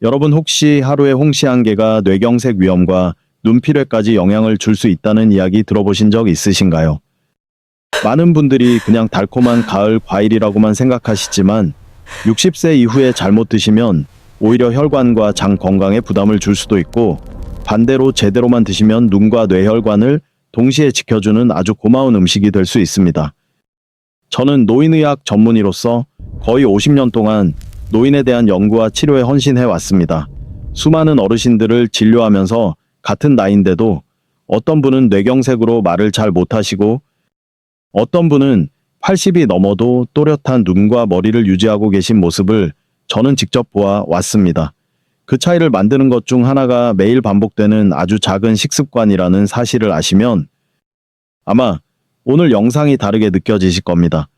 여러분 혹시 하루에 홍시 한 개가 뇌경색 위험과 눈피뢰까지 영향을 줄 수 있다는 이야기 들어보신 적 있으신가요? 많은 분들이 그냥 달콤한 가을 과일이라고만 생각하시지만 60세 이후에 잘못 드시면 오히려 혈관과 장 건강에 부담을 줄 수도 있고, 반대로 제대로만 드시면 눈과 뇌혈관을 동시에 지켜주는 아주 고마운 음식이 될 수 있습니다. 저는 노인의학 전문의로서 거의 50년 동안 노인에 대한 연구와 치료에 헌신해 왔습니다. 수많은 어르신들을 진료하면서 같은 나이인데도 어떤 분은 뇌경색으로 말을 잘 못하시고, 어떤 분은 80이 넘어도 또렷한 눈과 머리를 유지하고 계신 모습을 저는 직접 보아 왔습니다. 그 차이를 만드는 것 중 하나가 매일 반복되는 아주 작은 식습관이라는 사실을 아시면 아마 오늘 영상이 다르게 느껴지실 겁니다.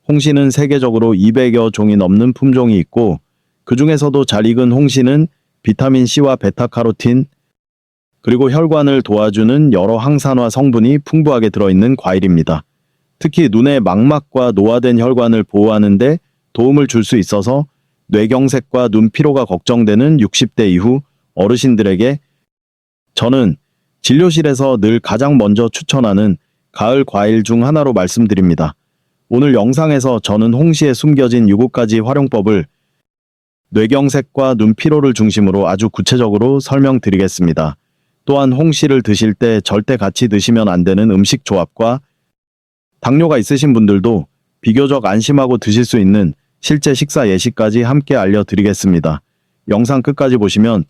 홍시는 세계적으로 200여 종이 넘는 품종이 있고, 그 중에서도 잘 익은 홍시는 비타민 C와 베타카로틴, 그리고 혈관을 도와주는 여러 항산화 성분이 풍부하게 들어있는 과일입니다. 특히 눈의 망막과 노화된 혈관을 보호하는 데 도움을 줄 수 있어서 뇌경색과 눈피로가 걱정되는 60대 이후 어르신들에게 저는 진료실에서 늘 가장 먼저 추천하는 가을 과일 중 하나로 말씀드립니다. 오늘 영상에서 저는 홍시에 숨겨진 7가지 활용법을 뇌경색과 눈피로를 중심으로 아주 구체적으로 설명드리겠습니다. 또한 홍시를 드실 때 절대 같이 드시면 안 되는 음식 조합과 당뇨가 있으신 분들도 비교적 안심하고 드실 수 있는 실제 식사 예시까지 함께 알려드리겠습니다. 영상 끝까지 보시면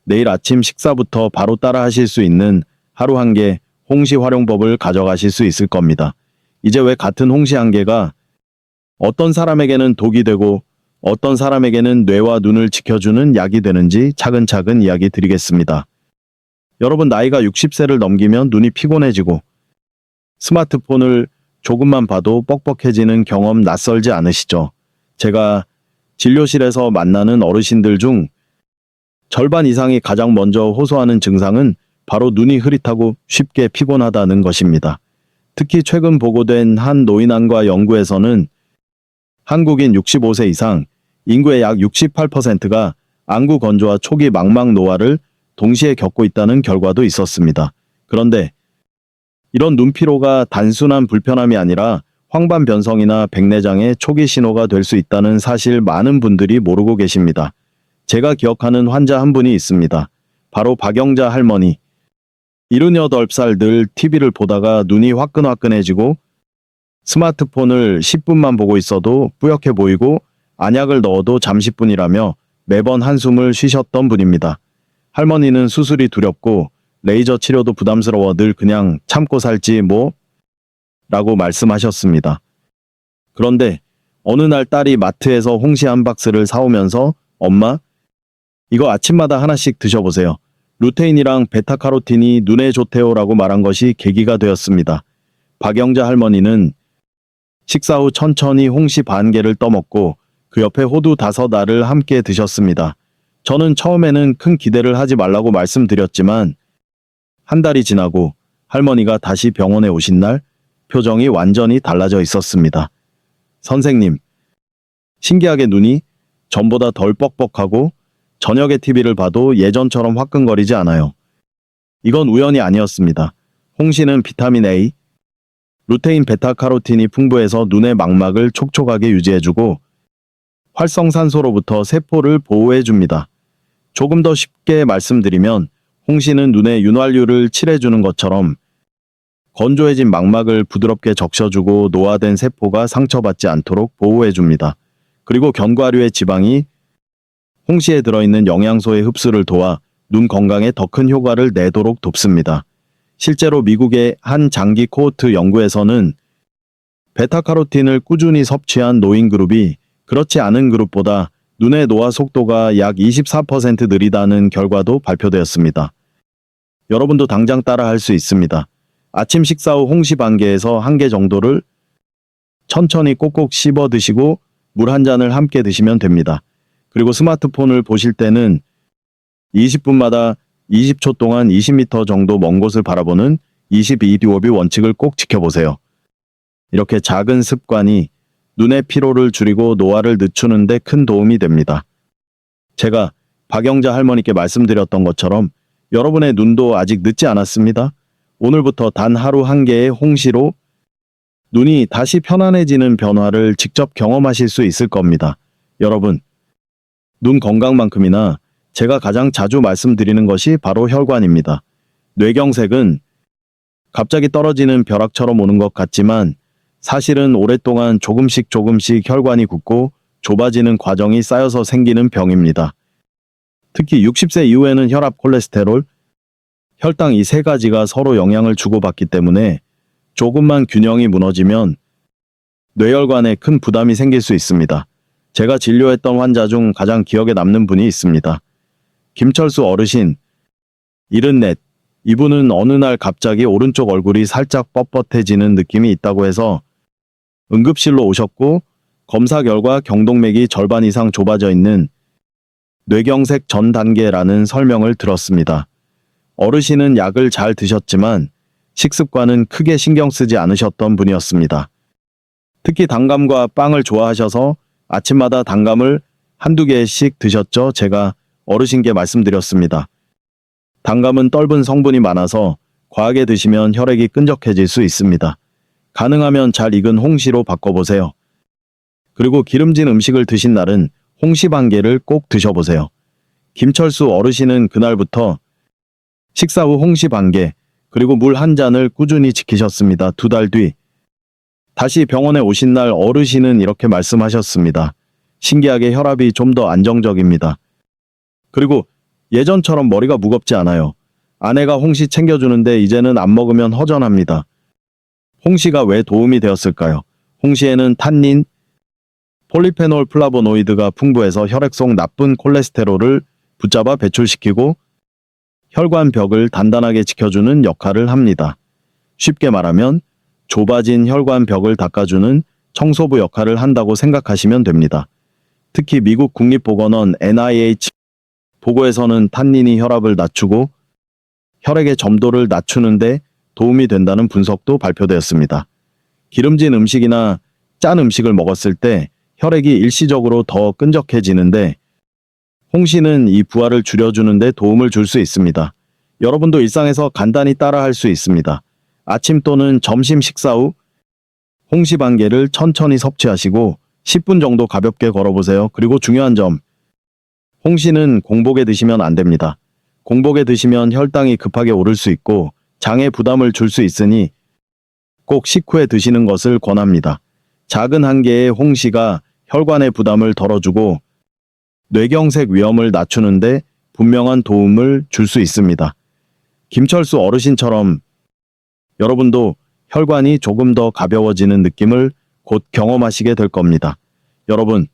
내일 아침 식사부터 바로 따라 하실 수 있는 하루 한 개 홍시 활용법을 가져가실 수 있을 겁니다. 이제 왜 같은 홍시 한 개가 어떤 사람에게는 독이 되고 어떤 사람에게는 뇌와 눈을 지켜주는 약이 되는지 차근차근 이야기 드리겠습니다. 여러분, 나이가 60세를 넘기면 눈이 피곤해지고 스마트폰을 조금만 봐도 뻑뻑해지는 경험 낯설지 않으시죠? 제가 진료실에서 만나는 어르신들 중 절반 이상이 가장 먼저 호소하는 증상은 바로 눈이 흐릿하고 쉽게 피곤하다는 것입니다. 특히 최근 보고된 한 노인안과 연구에서는 한국인 65세 이상 인구의 약 68%가 안구 건조와 초기 망막 노화를 동시에 겪고 있다는 결과도 있었습니다. 그런데 이런 눈피로가 단순한 불편함이 아니라 황반변성이나 백내장의 초기 신호가 될 수 있다는 사실 많은 분들이 모르고 계십니다. 제가 기억하는 환자 한 분이 있습니다. 바로 박영자 할머니. 78살 늘 TV를 보다가 눈이 화끈화끈해지고 스마트폰을 10분만 보고 있어도 뿌옇게 보이고 안약을 넣어도 잠시뿐이라며 매번 한숨을 쉬셨던 분입니다. 할머니는 수술이 두렵고 레이저 치료도 부담스러워 늘 그냥 참고 살지 뭐 라고 말씀하셨습니다. 그런데 어느 날 딸이 마트에서 홍시 한 박스를 사오면서 엄마, 이거 아침마다 하나씩 드셔보세요. 루테인이랑 베타카로틴이 눈에 좋대요 라고 말한 것이 계기가 되었습니다. 박영자 할머니는 식사 후 천천히 홍시 반 개를 떠먹고 그 옆에 호두 5알을 함께 드셨습니다. 저는 처음에는 큰 기대를 하지 말라고 말씀드렸지만 한 달이 지나고 할머니가 다시 병원에 오신 날 표정이 완전히 달라져 있었습니다. 선생님, 신기하게 눈이 전보다 덜 뻑뻑하고 저녁에 TV를 봐도 예전처럼 화끈거리지 않아요. 이건 우연이 아니었습니다. 홍시는 비타민 A, 루테인 베타카로틴이 풍부해서 눈의 망막을 촉촉하게 유지해주고 활성산소로부터 세포를 보호해줍니다. 조금 더 쉽게 말씀드리면 홍시는 눈에 윤활유를 칠해주는 것처럼 건조해진 망막을 부드럽게 적셔주고 노화된 세포가 상처받지 않도록 보호해줍니다. 그리고 견과류의 지방이 홍시에 들어있는 영양소의 흡수를 도와 눈 건강에 더 큰 효과를 내도록 돕습니다. 실제로 미국의 한 장기 코호트 연구에서는 베타카로틴을 꾸준히 섭취한 노인 그룹이 그렇지 않은 그룹보다 눈의 노화 속도가 약 24% 느리다는 결과도 발표되었습니다. 여러분도 당장 따라 할 수 있습니다. 아침 식사 후 홍시 반 개에서 1개 정도를 천천히 꼭꼭 씹어 드시고 물 한 잔을 함께 드시면 됩니다. 그리고 스마트폰을 보실 때는 20분마다 20초 동안 20m 정도 먼 곳을 바라보는 22DOB 원칙을 꼭 지켜보세요. 이렇게 작은 습관이 눈의 피로를 줄이고 노화를 늦추는 데 큰 도움이 됩니다. 제가 박영자 할머니께 말씀드렸던 것처럼 여러분의 눈도 아직 늦지 않았습니다. 오늘부터 단 하루 한 개의 홍시로 눈이 다시 편안해지는 변화를 직접 경험하실 수 있을 겁니다. 여러분, 눈 건강만큼이나 제가 가장 자주 말씀드리는 것이 바로 혈관입니다. 뇌경색은 갑자기 떨어지는 벼락처럼 오는 것 같지만 사실은 오랫동안 조금씩 혈관이 굳고 좁아지는 과정이 쌓여서 생기는 병입니다. 특히 60세 이후에는 혈압, 콜레스테롤, 혈당 이 세 가지가 서로 영향을 주고받기 때문에 조금만 균형이 무너지면 뇌혈관에 큰 부담이 생길 수 있습니다. 제가 진료했던 환자 중 가장 기억에 남는 분이 있습니다. 김철수 어르신, 74. 이분은 어느 날 갑자기 오른쪽 얼굴이 살짝 뻣뻣해지는 느낌이 있다고 해서 응급실로 오셨고 검사 결과 경동맥이 절반 이상 좁아져 있는 뇌경색 전 단계라는 설명을 들었습니다. 어르신은 약을 잘 드셨지만 식습관은 크게 신경 쓰지 않으셨던 분이었습니다. 특히 단감과 빵을 좋아하셔서 아침마다 단감을 한두 개씩 드셨죠. 제가 어르신께 말씀드렸습니다. 단감은 떫은 성분이 많아서 과하게 드시면 혈액이 끈적해질 수 있습니다. 가능하면 잘 익은 홍시로 바꿔보세요. 그리고 기름진 음식을 드신 날은 홍시 반 개를 꼭 드셔보세요. 김철수 어르신은 그날부터 식사 후 홍시 반 개, 그리고 물 한 잔을 꾸준히 지키셨습니다. 2달 뒤 다시 병원에 오신 날 어르신은 이렇게 말씀하셨습니다. 신기하게 혈압이 좀 더 안정적입니다. 그리고 예전처럼 머리가 무겁지 않아요. 아내가 홍시 챙겨주는데 이제는 안 먹으면 허전합니다. 홍시가 왜 도움이 되었을까요? 홍시에는 탄닌, 폴리페놀 플라보노이드가 풍부해서 혈액 속 나쁜 콜레스테롤을 붙잡아 배출시키고 혈관 벽을 단단하게 지켜주는 역할을 합니다. 쉽게 말하면 좁아진 혈관 벽을 닦아주는 청소부 역할을 한다고 생각하시면 됩니다. 특히 미국 국립보건원 NIH 보고에서는 탄닌이 혈압을 낮추고 혈액의 점도를 낮추는데 도움이 된다는 분석도 발표되었습니다. 기름진 음식이나 짠 음식을 먹었을 때 혈액이 일시적으로 더 끈적해지는데 홍시는 이 부하를 줄여주는 데 도움을 줄 수 있습니다. 여러분도 일상에서 간단히 따라할 수 있습니다. 아침 또는 점심 식사 후 홍시 반 개를 천천히 섭취하시고 10분 정도 가볍게 걸어보세요. 그리고 중요한 점, 홍시는 공복에 드시면 안 됩니다. 공복에 드시면 혈당이 급하게 오를 수 있고 장에 부담을 줄 수 있으니 꼭 식후에 드시는 것을 권합니다. 작은 한 개의 홍시가 혈관의 부담을 덜어주고 뇌경색 위험을 낮추는데 분명한 도움을 줄 수 있습니다. 김철수 어르신처럼 여러분도 혈관이 조금 더 가벼워지는 느낌을 곧 경험하시게 될 겁니다. 여러분,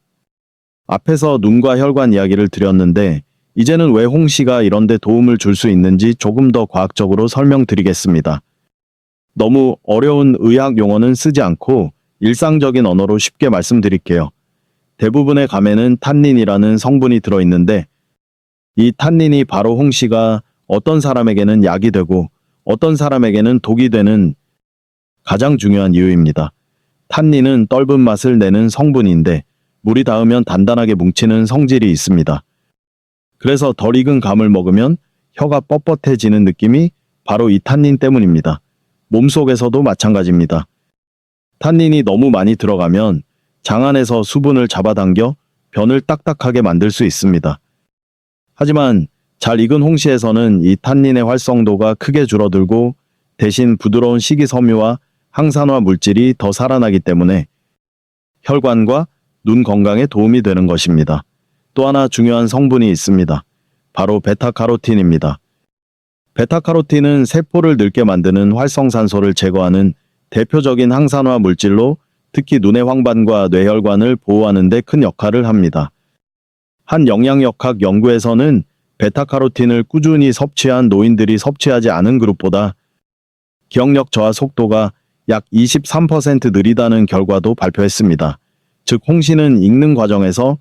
앞에서 눈과 혈관 이야기를 드렸는데 이제는 왜 홍시가 이런 데 도움을 줄 수 있는지 조금 더 과학적으로 설명드리겠습니다. 너무 어려운 의학 용어는 쓰지 않고 일상적인 언어로 쉽게 말씀드릴게요. 대부분의 감에는 탄닌이라는 성분이 들어있는데 이 탄닌이 바로 홍시가 어떤 사람에게는 약이 되고 어떤 사람에게는 독이 되는 가장 중요한 이유입니다. 탄닌은 떫은 맛을 내는 성분인데 물이 닿으면 단단하게 뭉치는 성질이 있습니다. 그래서 덜 익은 감을 먹으면 혀가 뻣뻣해지는 느낌이 바로 이 탄닌 때문입니다. 몸속에서도 마찬가지입니다. 탄닌이 너무 많이 들어가면 장 안에서 수분을 잡아당겨 변을 딱딱하게 만들 수 있습니다. 하지만 잘 익은 홍시에서는 이 탄닌의 활성도가 크게 줄어들고 대신 부드러운 식이섬유와 항산화 물질이 더 살아나기 때문에 혈관과 눈 건강에 도움이 되는 것입니다. 또 하나 중요한 성분이 있습니다. 바로 베타카로틴입니다. 베타카로틴은 세포를 늙게 만드는 활성산소를 제거하는 대표적인 항산화 물질로 특히 눈의 황반과 뇌혈관을 보호하는 데 큰 역할을 합니다. 한 영양역학 연구에서는 베타카로틴을 꾸준히 섭취한 노인들이 섭취하지 않은 그룹보다 기억력 저하 속도가 약 23% 느리다는 결과도 발표했습니다. 즉 홍시는 익는 과정에서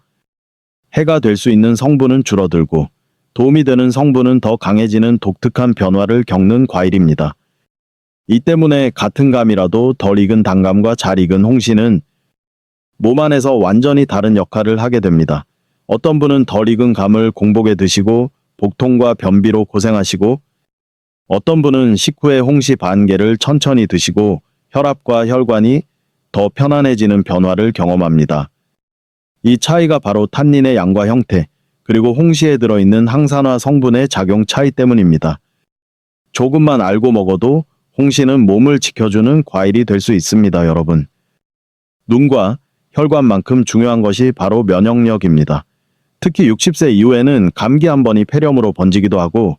해가 될 수 있는 성분은 줄어들고 도움이 되는 성분은 더 강해지는 독특한 변화를 겪는 과일입니다. 이 때문에 같은 감이라도 덜 익은 단감과 잘 익은 홍시는 몸 안에서 완전히 다른 역할을 하게 됩니다. 어떤 분은 덜 익은 감을 공복에 드시고 복통과 변비로 고생하시고 어떤 분은 식후에 홍시 반 개를 천천히 드시고 혈압과 혈관이 더 편안해지는 변화를 경험합니다. 이 차이가 바로 탄닌의 양과 형태, 그리고 홍시에 들어있는 항산화 성분의 작용 차이 때문입니다. 조금만 알고 먹어도 홍시는 몸을 지켜주는 과일이 될 수 있습니다, 여러분. 눈과 혈관만큼 중요한 것이 바로 면역력입니다. 특히 60세 이후에는 감기 한 번이 폐렴으로 번지기도 하고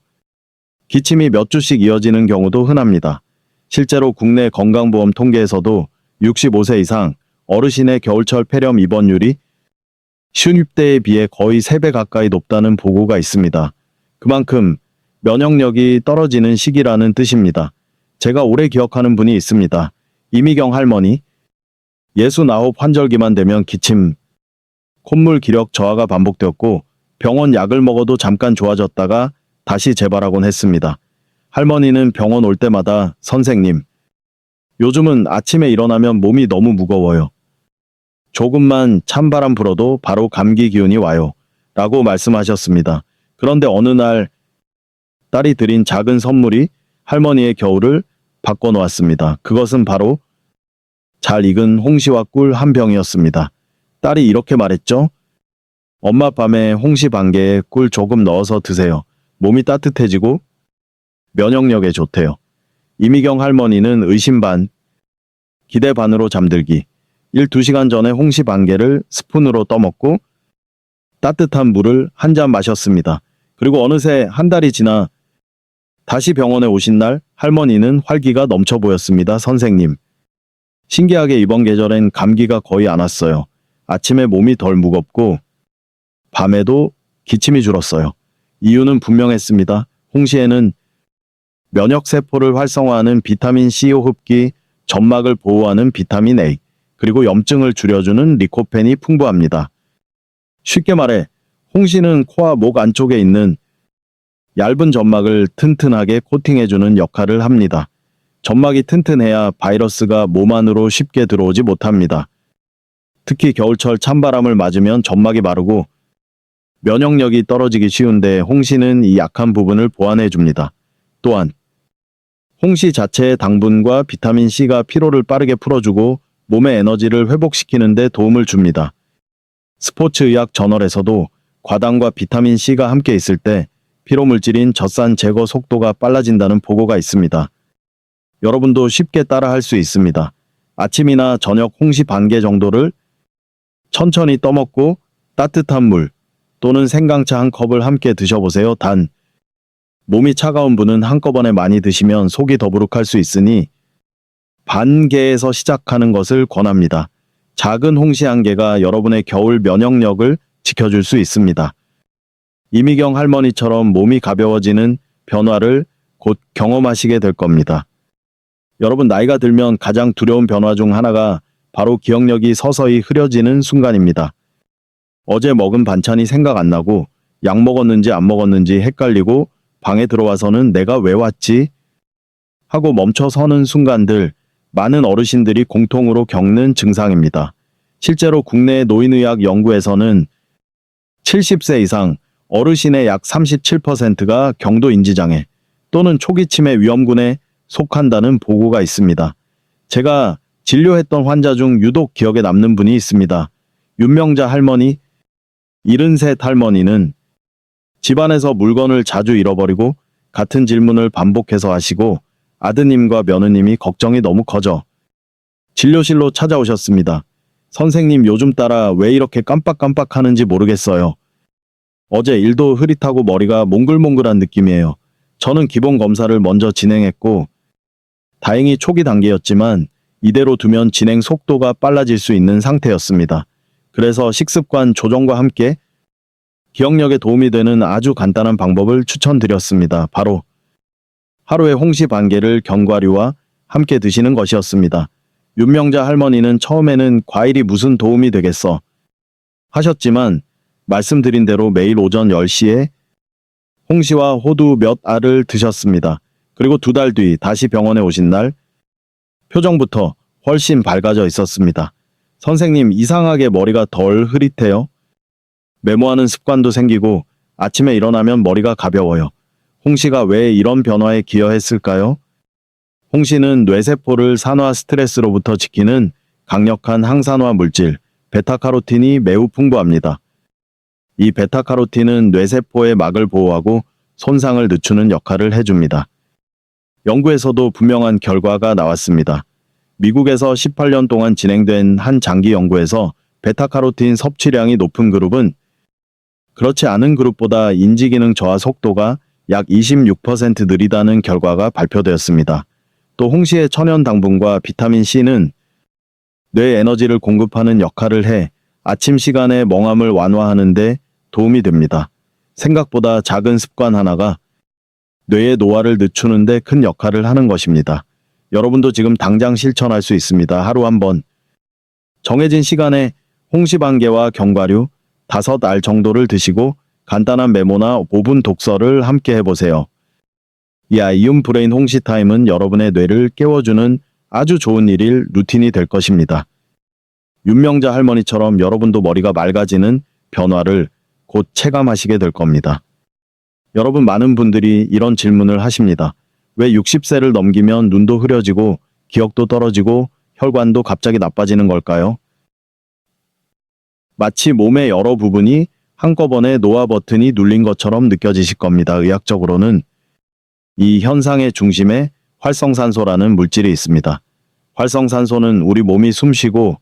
기침이 몇 주씩 이어지는 경우도 흔합니다. 실제로 국내 건강보험 통계에서도 65세 이상 어르신의 겨울철 폐렴 입원율이 50대에 비해 거의 3배 가까이 높다는 보고가 있습니다. 그만큼 면역력이 떨어지는 시기라는 뜻입니다. 제가 오래 기억하는 분이 있습니다. 이미경 할머니. 69 환절기만 되면 기침, 콧물 기력 저하가 반복되었고 병원 약을 먹어도 잠깐 좋아졌다가 다시 재발하곤 했습니다. 할머니는 병원 올 때마다 선생님, 요즘은 아침에 일어나면 몸이 너무 무거워요. 조금만 찬바람 불어도 바로 감기 기운이 와요. 라고 말씀하셨습니다. 그런데 어느 날 딸이 드린 작은 선물이 할머니의 겨울을 바꿔놓았습니다. 그것은 바로 잘 익은 홍시와 꿀 한 병이었습니다. 딸이 이렇게 말했죠. 엄마 밤에 홍시 반 개에 꿀 조금 넣어서 드세요. 몸이 따뜻해지고 면역력에 좋대요. 이미경 할머니는 의심 반, 기대 반으로 잠들기. 2시간 전에 홍시 반 개를 스푼으로 떠먹고 따뜻한 물을 한 잔 마셨습니다. 그리고 어느새 한 달이 지나 다시 병원에 오신 날 할머니는 활기가 넘쳐 보였습니다. 선생님. 신기하게 이번 계절엔 감기가 거의 안 왔어요. 아침에 몸이 덜 무겁고 밤에도 기침이 줄었어요. 이유는 분명했습니다. 홍시에는 면역세포를 활성화하는 비타민 C 호흡기, 점막을 보호하는 비타민 A, 그리고 염증을 줄여주는 리코펜이 풍부합니다. 쉽게 말해 홍시는 코와 목 안쪽에 있는 얇은 점막을 튼튼하게 코팅해주는 역할을 합니다. 점막이 튼튼해야 바이러스가 몸 안으로 쉽게 들어오지 못합니다. 특히 겨울철 찬바람을 맞으면 점막이 마르고 면역력이 떨어지기 쉬운데 홍시는 이 약한 부분을 보완해줍니다. 또한 홍시 자체의 당분과 비타민 C가 피로를 빠르게 풀어주고 몸의 에너지를 회복시키는 데 도움을 줍니다. 스포츠의학 저널에서도 과당과 비타민 C가 함께 있을 때 피로물질인 젖산 제거 속도가 빨라진다는 보고가 있습니다. 여러분도 쉽게 따라할 수 있습니다. 아침이나 저녁 홍시 반 개 정도를 천천히 떠먹고 따뜻한 물 또는 생강차 한 컵을 함께 드셔보세요. 단, 몸이 차가운 분은 한꺼번에 많이 드시면 속이 더부룩할 수 있으니 반 개에서 시작하는 것을 권합니다. 작은 홍시 한 개가 여러분의 겨울 면역력을 지켜줄 수 있습니다. 이미경 할머니처럼 몸이 가벼워지는 변화를 곧 경험하시게 될 겁니다. 여러분, 나이가 들면 가장 두려운 변화 중 하나가 바로 기억력이 서서히 흐려지는 순간입니다. 어제 먹은 반찬이 생각 안 나고 약 먹었는지 안 먹었는지 헷갈리고 방에 들어와서는 내가 왜 왔지? 하고 멈춰서는 순간들, 많은 어르신들이 공통으로 겪는 증상입니다. 실제로 국내 노인의학 연구에서는 70세 이상 어르신의 약 37%가 경도 인지장애 또는 초기 치매 위험군에 속한다는 보고가 있습니다. 제가 진료했던 환자 중 유독 기억에 남는 분이 있습니다. 윤명자 할머니. 73 할머니는 집안에서 물건을 자주 잃어버리고 같은 질문을 반복해서 하시고 아드님과 며느님이 걱정이 너무 커져 진료실로 찾아오셨습니다. 선생님, 요즘 따라 왜 이렇게 깜빡깜빡 하는지 모르겠어요. 어제 일도 흐릿하고 머리가 몽글몽글한 느낌이에요. 저는 기본 검사를 먼저 진행했고 다행히 초기 단계였지만 이대로 두면 진행 속도가 빨라질 수 있는 상태였습니다. 그래서 식습관 조정과 함께 기억력에 도움이 되는 아주 간단한 방법을 추천드렸습니다. 바로 하루에 홍시 반 개를 견과류와 함께 드시는 것이었습니다. 윤명자 할머니는 처음에는 과일이 무슨 도움이 되겠어 하셨지만 말씀드린 대로 매일 오전 10시에 홍시와 호두 몇 알을 드셨습니다. 그리고 2달 뒤 다시 병원에 오신 날 표정부터 훨씬 밝아져 있었습니다. 선생님, 이상하게 머리가 덜 흐릿해요. 메모하는 습관도 생기고 아침에 일어나면 머리가 가벼워요. 홍 씨가 왜 이런 변화에 기여했을까요? 홍 씨는 뇌세포를 산화 스트레스로부터 지키는 강력한 항산화 물질, 베타카로틴이 매우 풍부합니다. 이 베타카로틴은 뇌세포의 막을 보호하고 손상을 늦추는 역할을 해줍니다. 연구에서도 분명한 결과가 나왔습니다. 미국에서 18년 동안 진행된 한 장기 연구에서 베타카로틴 섭취량이 높은 그룹은 그렇지 않은 그룹보다 인지기능 저하 속도가 약 26% 느리다는 결과가 발표되었습니다. 또 홍시의 천연 당분과 비타민 C는 뇌 에너지를 공급하는 역할을 해 아침 시간의 멍함을 완화하는 데 도움이 됩니다. 생각보다 작은 습관 하나가 뇌의 노화를 늦추는 데 큰 역할을 하는 것입니다. 여러분도 지금 당장 실천할 수 있습니다. 하루 한 번 정해진 시간에 홍시 반 개와 견과류 5알 정도를 드시고 간단한 메모나 5분 독서를 함께 해보세요. 이 아이움 브레인 홍시 타임은 여러분의 뇌를 깨워주는 아주 좋은 일일 루틴이 될 것입니다. 윤명자 할머니처럼 여러분도 머리가 맑아지는 변화를 곧 체감하시게 될 겁니다. 여러분, 많은 분들이 이런 질문을 하십니다. 왜 60세를 넘기면 눈도 흐려지고 기억도 떨어지고 혈관도 갑자기 나빠지는 걸까요? 마치 몸의 여러 부분이 한꺼번에 노화 버튼이 눌린 것처럼 느껴지실 겁니다. 의학적으로는 이 현상의 중심에 활성산소라는 물질이 있습니다. 활성산소는 우리 몸이 숨쉬고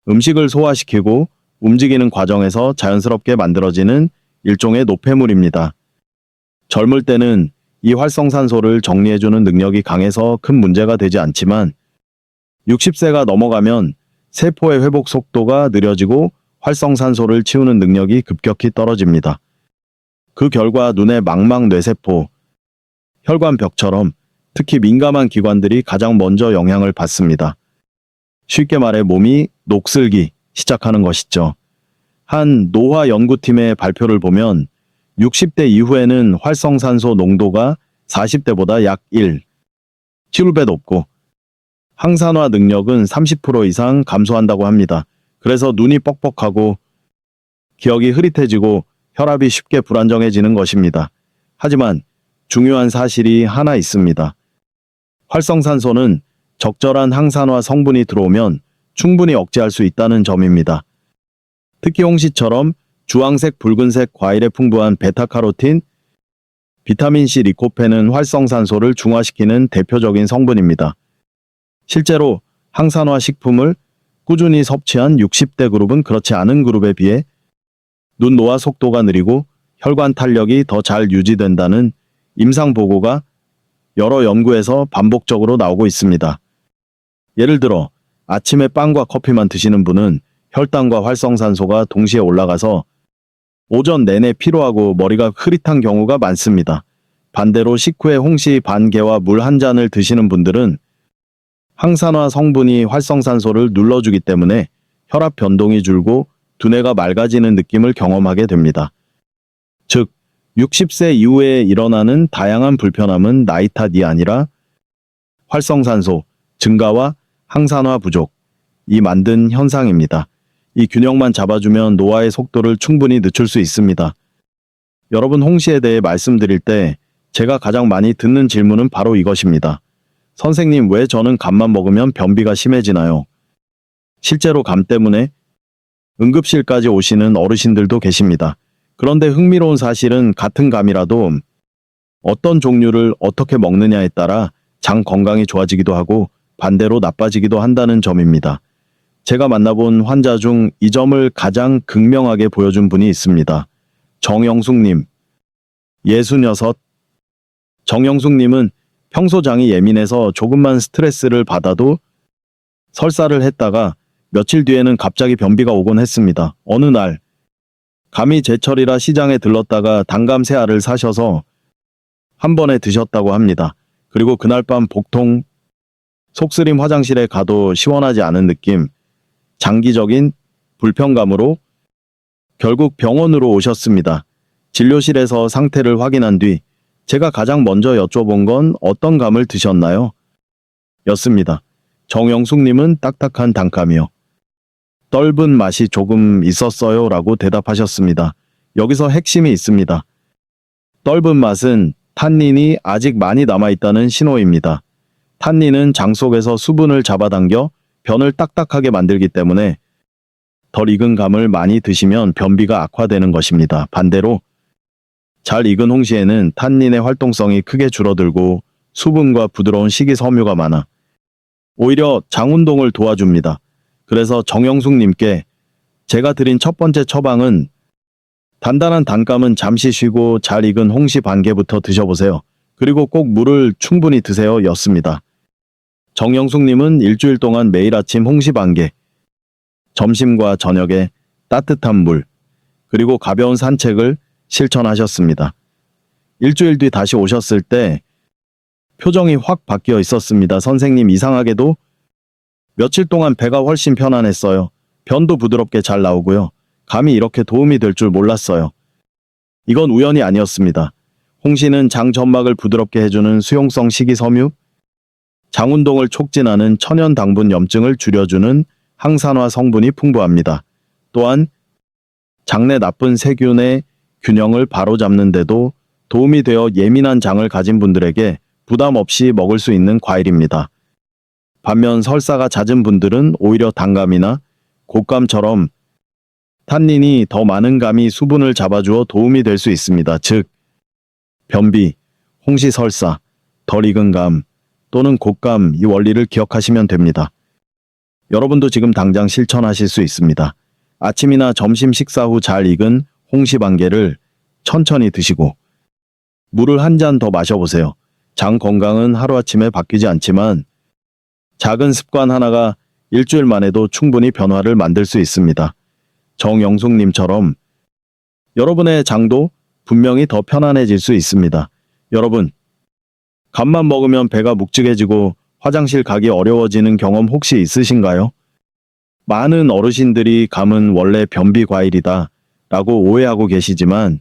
음식을 소화시키고 움직이는 과정에서 자연스럽게 만들어지는 일종의 노폐물입니다. 젊을 때는 이 활성산소를 정리해주는 능력이 강해서 큰 문제가 되지 않지만 60세가 넘어가면 세포의 회복 속도가 느려지고 활성산소를 치우는 능력이 급격히 떨어집니다. 그 결과 눈의 망막 뇌세포, 혈관벽처럼 특히 민감한 기관들이 가장 먼저 영향을 받습니다. 쉽게 말해 몸이 녹슬기 시작하는 것이죠. 한 노화 연구팀의 발표를 보면 60대 이후에는 활성산소 농도가 40대보다 약 7배 높고 항산화 능력은 30% 이상 감소한다고 합니다. 그래서 눈이 뻑뻑하고 기억이 흐릿해지고 혈압이 쉽게 불안정해지는 것입니다. 하지만 중요한 사실이 하나 있습니다. 활성산소는 적절한 항산화 성분이 들어오면 충분히 억제할 수 있다는 점입니다. 특히 홍시처럼 주황색, 붉은색 과일에 풍부한 베타카로틴, 비타민C, 리코펜은 활성산소를 중화시키는 대표적인 성분입니다. 실제로 항산화 식품을 꾸준히 섭취한 60대 그룹은 그렇지 않은 그룹에 비해 눈 노화 속도가 느리고 혈관 탄력이 더 잘 유지된다는 임상 보고가 여러 연구에서 반복적으로 나오고 있습니다. 예를 들어 아침에 빵과 커피만 드시는 분은 혈당과 활성산소가 동시에 올라가서 오전 내내 피로하고 머리가 흐릿한 경우가 많습니다. 반대로 식후에 홍시 반 개와 물 한 잔을 드시는 분들은 항산화 성분이 활성산소를 눌러주기 때문에 혈압 변동이 줄고 두뇌가 맑아지는 느낌을 경험하게 됩니다. 즉, 60세 이후에 일어나는 다양한 불편함은 나이 탓이 아니라 활성산소 증가와 항산화 부족이 만든 현상입니다. 이 균형만 잡아주면 노화의 속도를 충분히 늦출 수 있습니다. 여러분, 홍시에 대해 말씀드릴 때 제가 가장 많이 듣는 질문은 바로 이것입니다. 선생님, 왜 저는 감만 먹으면 변비가 심해지나요? 실제로 감 때문에 응급실까지 오시는 어르신들도 계십니다. 그런데 흥미로운 사실은 같은 감이라도 어떤 종류를 어떻게 먹느냐에 따라 장 건강이 좋아지기도 하고 반대로 나빠지기도 한다는 점입니다. 제가 만나본 환자 중 이 점을 가장 극명하게 보여준 분이 있습니다. 정영숙님, 66. 정영숙님은 평소 장이 예민해서 조금만 스트레스를 받아도 설사를 했다가 며칠 뒤에는 갑자기 변비가 오곤 했습니다. 어느 날 감이 제철이라 시장에 들렀다가 단감 3알을 사셔서 한 번에 드셨다고 합니다. 그리고 그날 밤 복통, 속쓰림, 화장실에 가도 시원하지 않은 느낌, 장기적인 불편감으로 결국 병원으로 오셨습니다. 진료실에서 상태를 확인한 뒤 제가 가장 먼저 여쭤본 건 어떤 감을 드셨나요? 였습니다. 정영숙님은 딱딱한 단감이요. 떫은 맛이 조금 있었어요 라고 대답하셨습니다. 여기서 핵심이 있습니다. 떫은 맛은 탄닌이 아직 많이 남아있다는 신호입니다. 탄닌은 장 속에서 수분을 잡아당겨 변을 딱딱하게 만들기 때문에 덜 익은 감을 많이 드시면 변비가 악화되는 것입니다. 반대로 잘 익은 홍시에는 탄닌의 활동성이 크게 줄어들고 수분과 부드러운 식이섬유가 많아 오히려 장 운동을 도와줍니다. 그래서 정영숙님께 제가 드린 첫 번째 처방은 단단한 단감은 잠시 쉬고 잘 익은 홍시 반 개부터 드셔보세요. 그리고 꼭 물을 충분히 드세요 였습니다. 정영숙님은 일주일 동안 매일 아침 홍시 반 개, 점심과 저녁에 따뜻한 물, 그리고 가벼운 산책을 실천하셨습니다. 일주일 뒤 다시 오셨을 때 표정이 확 바뀌어 있었습니다. 선생님, 이상하게도 며칠 동안 배가 훨씬 편안했어요. 변도 부드럽게 잘 나오고요. 감이 이렇게 도움이 될 줄 몰랐어요. 이건 우연이 아니었습니다. 홍시는 장 점막을 부드럽게 해주는 수용성 식이섬유, 장 운동을 촉진하는 천연 당분 염증을 줄여주는 항산화 성분이 풍부합니다. 또한 장내 나쁜 세균의 균형을 바로잡는 데도 도움이 되어 예민한 장을 가진 분들에게 부담 없이 먹을 수 있는 과일입니다. 반면 설사가 잦은 분들은 오히려 단감이나 곶감처럼 탄닌이 더 많은 감이 수분을 잡아주어 도움이 될 수 있습니다. 즉, 변비, 홍시 설사, 덜 익은 감 또는 곶감 이 원리를 기억하시면 됩니다. 여러분도 지금 당장 실천하실 수 있습니다. 아침이나 점심 식사 후 잘 익은 홍시 반 개를 천천히 드시고 물을 한 잔 더 마셔보세요. 장 건강은 하루아침에 바뀌지 않지만 작은 습관 하나가 일주일 만에도 충분히 변화를 만들 수 있습니다. 정영숙님처럼 여러분의 장도 분명히 더 편안해질 수 있습니다. 여러분, 감만 먹으면 배가 묵직해지고 화장실 가기 어려워지는 경험 혹시 있으신가요? 많은 어르신들이 감은 원래 변비 과일이다 라고 오해하고 계시지만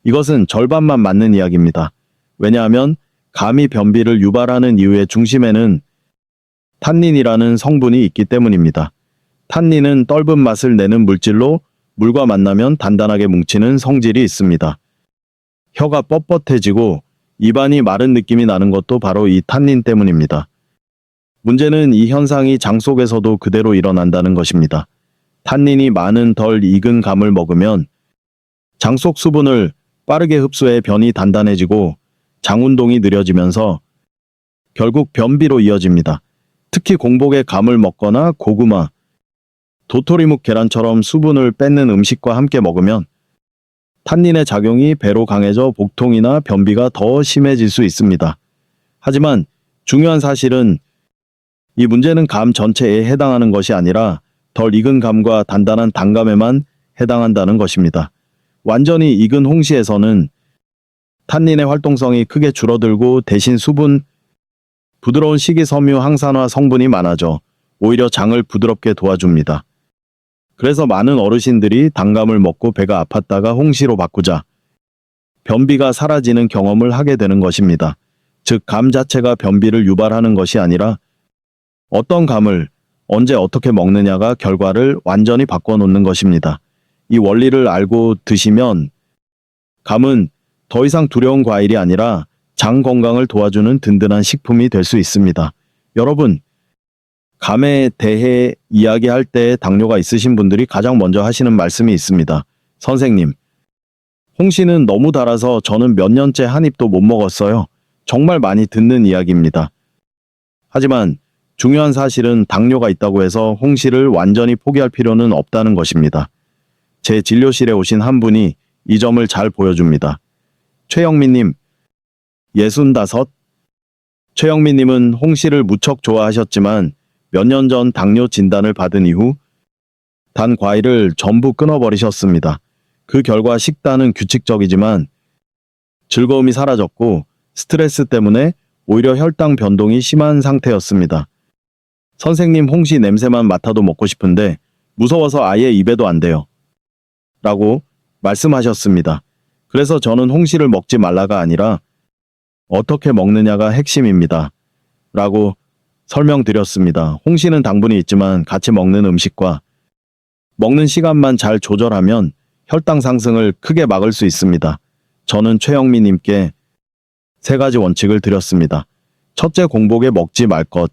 이것은 절반만 맞는 이야기입니다. 왜냐하면 감이 변비를 유발하는 이유의 중심에는 탄닌이라는 성분이 있기 때문입니다. 탄닌은 떫은 맛을 내는 물질로 물과 만나면 단단하게 뭉치는 성질이 있습니다. 혀가 뻣뻣해지고 입안이 마른 느낌이 나는 것도 바로 이 탄닌 때문입니다. 문제는 이 현상이 장 속에서도 그대로 일어난다는 것입니다. 탄닌이 많은 덜 익은 감을 먹으면 장 속 수분을 빠르게 흡수해 변이 단단해지고 장 운동이 느려지면서 결국 변비로 이어집니다. 특히 공복에 감을 먹거나 고구마, 도토리묵 계란처럼 수분을 뺏는 음식과 함께 먹으면 탄닌의 작용이 배로 강해져 복통이나 변비가 더 심해질 수 있습니다. 하지만 중요한 사실은 이 문제는 감 전체에 해당하는 것이 아니라 덜 익은 감과 단단한 단감에만 해당한다는 것입니다. 완전히 익은 홍시에서는 탄닌의 활동성이 크게 줄어들고 대신 수분, 부드러운 식이섬유 항산화 성분이 많아져 오히려 장을 부드럽게 도와줍니다. 그래서 많은 어르신들이 단감을 먹고 배가 아팠다가 홍시로 바꾸자 변비가 사라지는 경험을 하게 되는 것입니다. 즉, 감 자체가 변비를 유발하는 것이 아니라 어떤 감을 언제 어떻게 먹느냐가 결과를 완전히 바꿔놓는 것입니다. 이 원리를 알고 드시면 감은 더 이상 두려운 과일이 아니라 장 건강을 도와주는 든든한 식품이 될 수 있습니다. 여러분, 감에 대해 이야기할 때 당뇨가 있으신 분들이 가장 먼저 하시는 말씀이 있습니다. 선생님, 홍시는 너무 달아서 저는 몇 년째 한 입도 못 먹었어요. 정말 많이 듣는 이야기입니다. 하지만 중요한 사실은 당뇨가 있다고 해서 홍시를 완전히 포기할 필요는 없다는 것입니다. 제 진료실에 오신 한 분이 이 점을 잘 보여줍니다. 최영민님, 65. 최영민님은 홍시를 무척 좋아하셨지만 몇 년 전 당뇨 진단을 받은 이후 단 과일을 전부 끊어버리셨습니다. 그 결과 식단은 규칙적이지만 즐거움이 사라졌고 스트레스 때문에 오히려 혈당 변동이 심한 상태였습니다. 선생님, 홍시 냄새만 맡아도 먹고 싶은데 무서워서 아예 입에도 안 돼요. 라고 말씀하셨습니다. 그래서 저는 홍시를 먹지 말라가 아니라 어떻게 먹느냐가 핵심입니다. 라고 설명드렸습니다. 홍시는 당분이 있지만 같이 먹는 음식과 먹는 시간만 잘 조절하면 혈당 상승을 크게 막을 수 있습니다. 저는 최영미님께 3가지 원칙을 드렸습니다. 첫째, 공복에 먹지 말 것.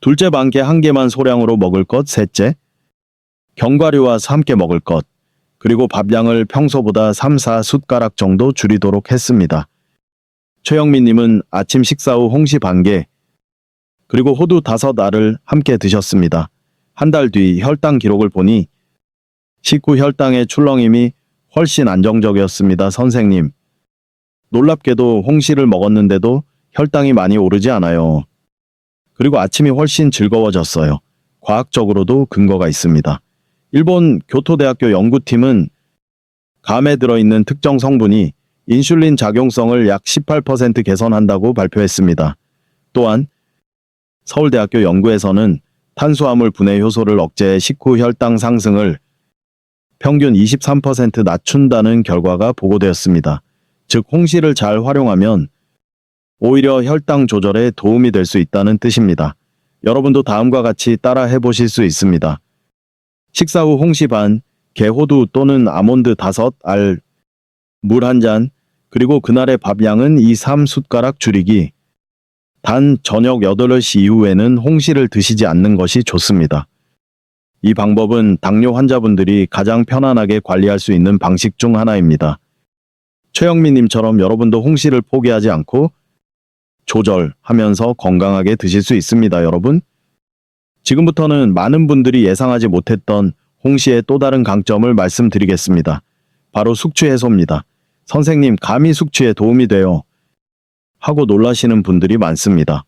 둘째, 반개 1개만 소량으로 먹을 것. 셋째, 견과류와 함께 먹을 것. 그리고 밥량을 평소보다 3, 4숟가락 정도 줄이도록 했습니다. 최영민님은 아침 식사 후 홍시 반개, 그리고 호두 5알을 함께 드셨습니다. 한 달 뒤 혈당 기록을 보니 식후 혈당의 출렁임이 훨씬 안정적이었습니다. 선생님, 놀랍게도 홍시를 먹었는데도 혈당이 많이 오르지 않아요. 그리고 아침이 훨씬 즐거워졌어요. 과학적으로도 근거가 있습니다. 일본 교토대학교 연구팀은 감에 들어있는 특정 성분이 인슐린 작용성을 약 18% 개선한다고 발표했습니다. 또한 서울대학교 연구에서는 탄수화물 분해 효소를 억제해 식후 혈당 상승을 평균 23% 낮춘다는 결과가 보고되었습니다. 즉, 홍시를 잘 활용하면 오히려 혈당 조절에 도움이 될 수 있다는 뜻입니다. 여러분도 다음과 같이 따라 해보실 수 있습니다. 식사 후 홍시 반, 개호두 또는 아몬드 5알, 물 1잔, 그리고 그날의 밥량은 2, 3숟가락 줄이기. 단 저녁 8시 이후에는 홍시를 드시지 않는 것이 좋습니다. 이 방법은 당뇨 환자분들이 가장 편안하게 관리할 수 있는 방식 중 하나입니다. 최영민님처럼 여러분도 홍시를 포기하지 않고 조절하면서 건강하게 드실 수 있습니다, 여러분. 지금부터는 많은 분들이 예상하지 못했던 홍시의 또 다른 강점을 말씀드리겠습니다. 바로 숙취 해소입니다. 선생님, 감이 숙취에 도움이 돼요 하고 놀라시는 분들이 많습니다.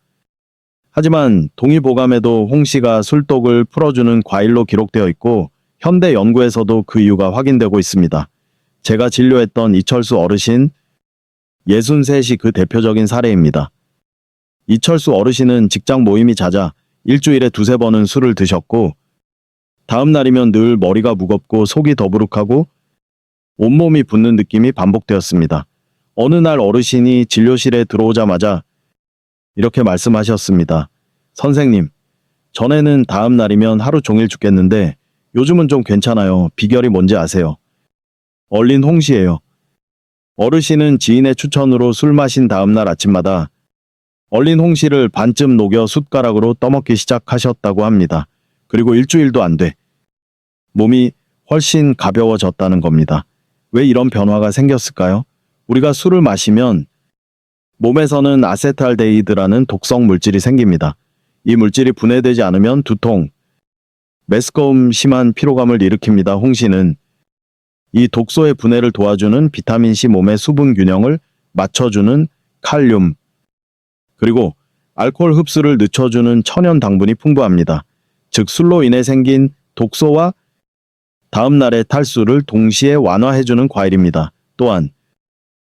하지만 동의보감에도 홍시가 술독을 풀어주는 과일로 기록되어 있고 현대 연구에서도 그 이유가 확인되고 있습니다. 제가 진료했던 이철수 어르신 63이 그 대표적인 사례입니다. 이철수 어르신은 직장 모임이 잦아 일주일에 2-3번은 술을 드셨고 다음 날이면 늘 머리가 무겁고 속이 더부룩하고 온몸이 붓는 느낌이 반복되었습니다. 어느 날 어르신이 진료실에 들어오자마자 이렇게 말씀하셨습니다. 선생님, 전에는 다음 날이면 하루 종일 죽겠는데 요즘은 좀 괜찮아요. 비결이 뭔지 아세요? 얼린 홍시예요. 어르신은 지인의 추천으로 술 마신 다음 날 아침마다 얼린 홍시를 반쯤 녹여 숟가락으로 떠먹기 시작하셨다고 합니다. 그리고 일주일도 안 돼 몸이 훨씬 가벼워졌다는 겁니다. 왜 이런 변화가 생겼을까요? 우리가 술을 마시면 몸에서는 아세트알데히드라는 독성 물질이 생깁니다. 이 물질이 분해되지 않으면 두통, 메스꺼움, 심한 피로감을 일으킵니다. 홍시는 이 독소의 분해를 도와주는 비타민C, 몸의 수분 균형을 맞춰주는 칼륨, 그리고 알코올 흡수를 늦춰주는 천연 당분이 풍부합니다. 즉, 술로 인해 생긴 독소와 다음날의 탈수를 동시에 완화해주는 과일입니다. 또한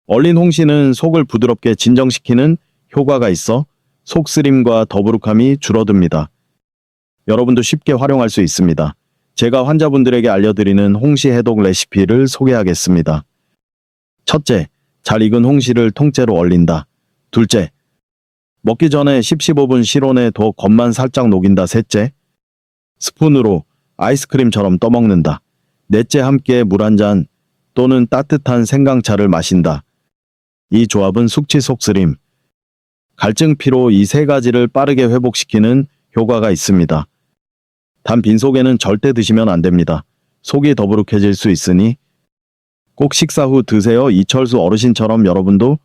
얼린 홍시는 속을 부드럽게 진정시키는 효과가 있어 속쓰림과 더부룩함이 줄어듭니다. 여러분도 쉽게 활용할 수 있습니다. 제가 환자분들에게 알려드리는 홍시 해독 레시피를 소개하겠습니다. 첫째, 잘 익은 홍시를 통째로 얼린다. 둘째, 먹기 전에 10-15분 실온에 둬 겉만 살짝 녹인다. 셋째, 스푼으로 아이스크림처럼 떠먹는다. 넷째, 함께 물 1잔 또는 따뜻한 생강차를 마신다. 이 조합은 숙취, 속쓰림, 갈증, 피로 이 3가지를 빠르게 회복시키는 효과가 있습니다. 단 빈속에는 절대 드시면 안 됩니다. 속이 더부룩해질 수 있으니 꼭 식사 후 드세요. 이철수 어르신처럼 여러분도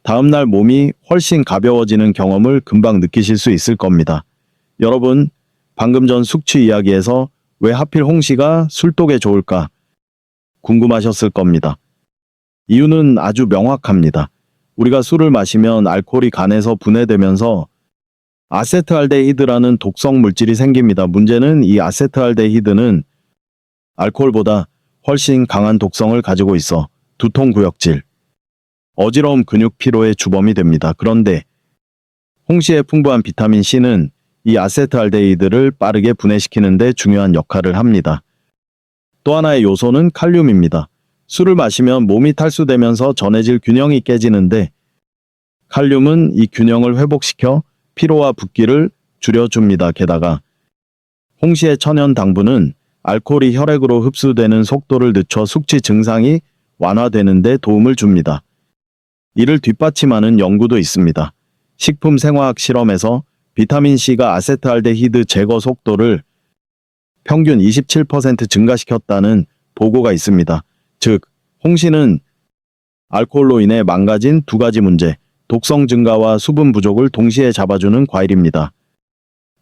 다음날 몸이 훨씬 가벼워지는 경험을 금방 느끼실 수 있을 겁니다. 여러분, 방금 전 숙취 이야기에서 왜 하필 홍시가 술독에 좋을까 궁금하셨을 겁니다. 이유는 아주 명확합니다. 우리가 술을 마시면 알코올이 간에서 분해되면서 아세트알데히드라는 독성 물질이 생깁니다. 문제는 이 아세트알데히드는 알코올보다 훨씬 강한 독성을 가지고 있어 두통, 구역질, 어지러움, 근육 피로의 주범이 됩니다. 그런데 홍시의 풍부한 비타민 C는 이 아세트알데히드를 빠르게 분해시키는 데 중요한 역할을 합니다. 또 하나의 요소는 칼륨입니다. 술을 마시면 몸이 탈수되면서 전해질 균형이 깨지는데 칼륨은 이 균형을 회복시켜 피로와 붓기를 줄여줍니다. 게다가 홍시의 천연 당분은 알코올이 혈액으로 흡수되는 속도를 늦춰 숙취 증상이 완화되는 데 도움을 줍니다. 이를 뒷받침하는 연구도 있습니다. 식품 생화학 실험에서 비타민C가 아세트알데히드 제거 속도를 평균 27% 증가시켰다는 보고가 있습니다. 즉, 홍시는 알코올로 인해 망가진 두 가지 문제, 독성 증가와 수분 부족을 동시에 잡아주는 과일입니다.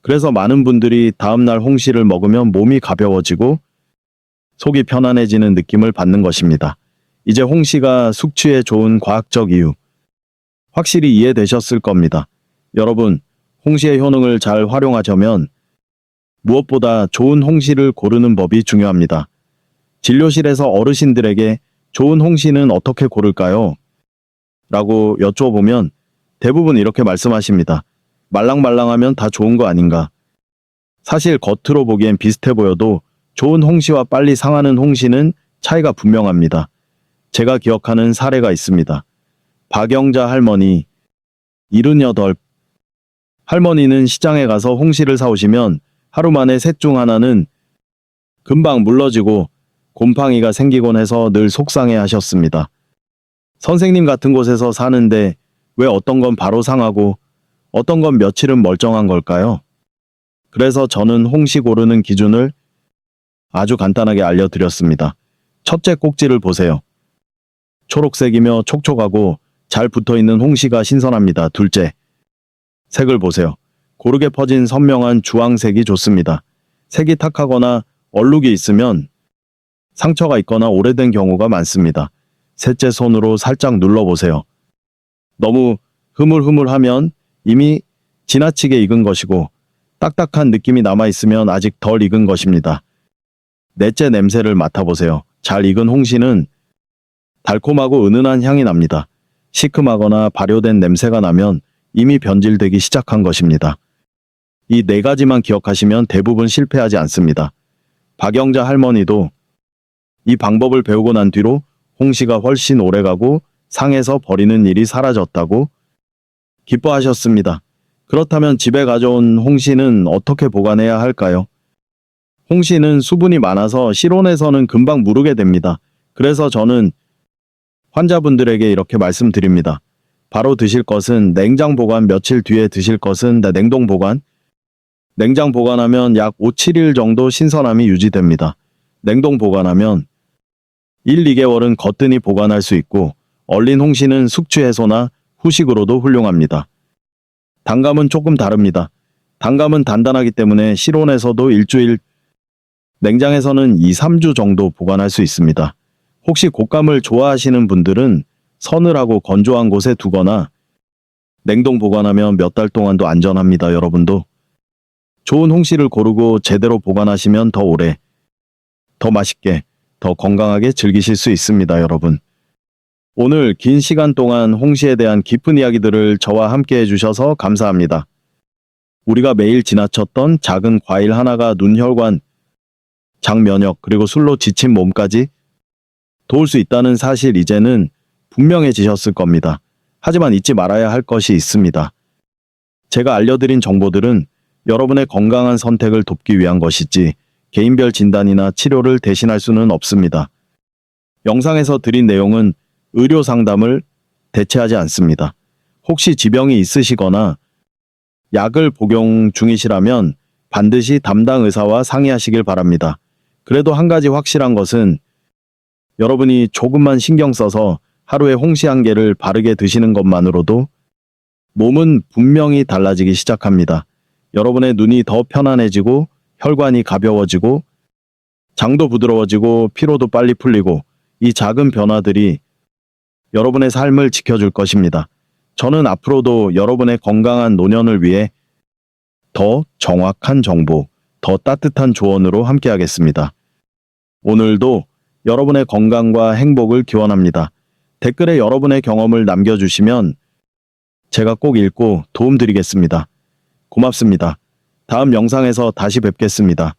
그래서 많은 분들이 다음날 홍시를 먹으면 몸이 가벼워지고 속이 편안해지는 느낌을 받는 것입니다. 이제 홍시가 숙취에 좋은 과학적 이유, 확실히 이해되셨을 겁니다. 여러분, 홍시의 효능을 잘 활용하려면 무엇보다 좋은 홍시를 고르는 법이 중요합니다. 진료실에서 어르신들에게 좋은 홍시는 어떻게 고를까요? 라고 여쭤보면 대부분 이렇게 말씀하십니다. 말랑말랑하면 다 좋은 거 아닌가? 사실 겉으로 보기엔 비슷해 보여도 좋은 홍시와 빨리 상하는 홍시는 차이가 분명합니다. 제가 기억하는 사례가 있습니다. 박영자 할머니, 78. 할머니는 시장에 가서 홍시를 사오시면 하루 만에 셋 중 하나는 금방 물러지고 곰팡이가 생기곤 해서 늘 속상해 하셨습니다. 선생님 같은 곳에서 사는데 왜 어떤 건 바로 상하고 어떤 건 며칠은 멀쩡한 걸까요? 그래서 저는 홍시 고르는 기준을 아주 간단하게 알려드렸습니다. 첫째 꼭지를 보세요. 초록색이며 촉촉하고 잘 붙어있는 홍시가 신선합니다. 둘째, 색을 보세요. 고르게 퍼진 선명한 주황색이 좋습니다. 색이 탁하거나 얼룩이 있으면 상처가 있거나 오래된 경우가 많습니다. 셋째, 손으로 살짝 눌러보세요. 너무 흐물흐물하면 이미 지나치게 익은 것이고 딱딱한 느낌이 남아있으면 아직 덜 익은 것입니다. 넷째, 냄새를 맡아보세요. 잘 익은 홍시는 달콤하고 은은한 향이 납니다. 시큼하거나 발효된 냄새가 나면 이미 변질되기 시작한 것입니다. 이 네 가지만 기억하시면 대부분 실패하지 않습니다. 박영자 할머니도 이 방법을 배우고 난 뒤로 홍시가 훨씬 오래가고 상해서 버리는 일이 사라졌다고 기뻐하셨습니다. 그렇다면 집에 가져온 홍시는 어떻게 보관해야 할까요? 홍시는 수분이 많아서 실온에서는 금방 무르게 됩니다. 그래서 저는 환자분들에게 이렇게 말씀드립니다. 바로 드실 것은 냉장 보관, 며칠 뒤에 드실 것은 냉동 보관. 냉장 보관하면 약 5, 7일 정도 신선함이 유지됩니다. 냉동 보관하면 1, 2개월은 거뜬히 보관할 수 있고 얼린 홍시는 숙취 해소나 후식으로도 훌륭합니다. 단감은 조금 다릅니다. 단감은 단단하기 때문에 실온에서도 일주일, 냉장에서는 2, 3주 정도 보관할 수 있습니다. 혹시 곶감을 좋아하시는 분들은 서늘하고 건조한 곳에 두거나 냉동 보관하면 몇 달 동안도 안전합니다. 여러분도 좋은 홍시를 고르고 제대로 보관하시면 더 오래, 더 맛있게, 더 건강하게 즐기실 수 있습니다. 여러분, 오늘 긴 시간 동안 홍시에 대한 깊은 이야기들을 저와 함께 해주셔서 감사합니다. 우리가 매일 지나쳤던 작은 과일 하나가 눈, 혈관, 장 면역, 그리고 술로 지친 몸까지 도울 수 있다는 사실 이제는 분명해지셨을 겁니다. 하지만 잊지 말아야 할 것이 있습니다. 제가 알려드린 정보들은 여러분의 건강한 선택을 돕기 위한 것이지 개인별 진단이나 치료를 대신할 수는 없습니다. 영상에서 드린 내용은 의료 상담을 대체하지 않습니다. 혹시 지병이 있으시거나 약을 복용 중이시라면 반드시 담당 의사와 상의하시길 바랍니다. 그래도 한 가지 확실한 것은 여러분이 조금만 신경 써서 하루에 홍시 한 개를 바르게 드시는 것만으로도 몸은 분명히 달라지기 시작합니다. 여러분의 눈이 더 편안해지고 혈관이 가벼워지고 장도 부드러워지고 피로도 빨리 풀리고 이 작은 변화들이 여러분의 삶을 지켜줄 것입니다. 저는 앞으로도 여러분의 건강한 노년을 위해 더 정확한 정보, 더 따뜻한 조언으로 함께하겠습니다. 오늘도 여러분의 건강과 행복을 기원합니다. 댓글에 여러분의 경험을 남겨주시면 제가 꼭 읽고 도움드리겠습니다. 고맙습니다. 다음 영상에서 다시 뵙겠습니다.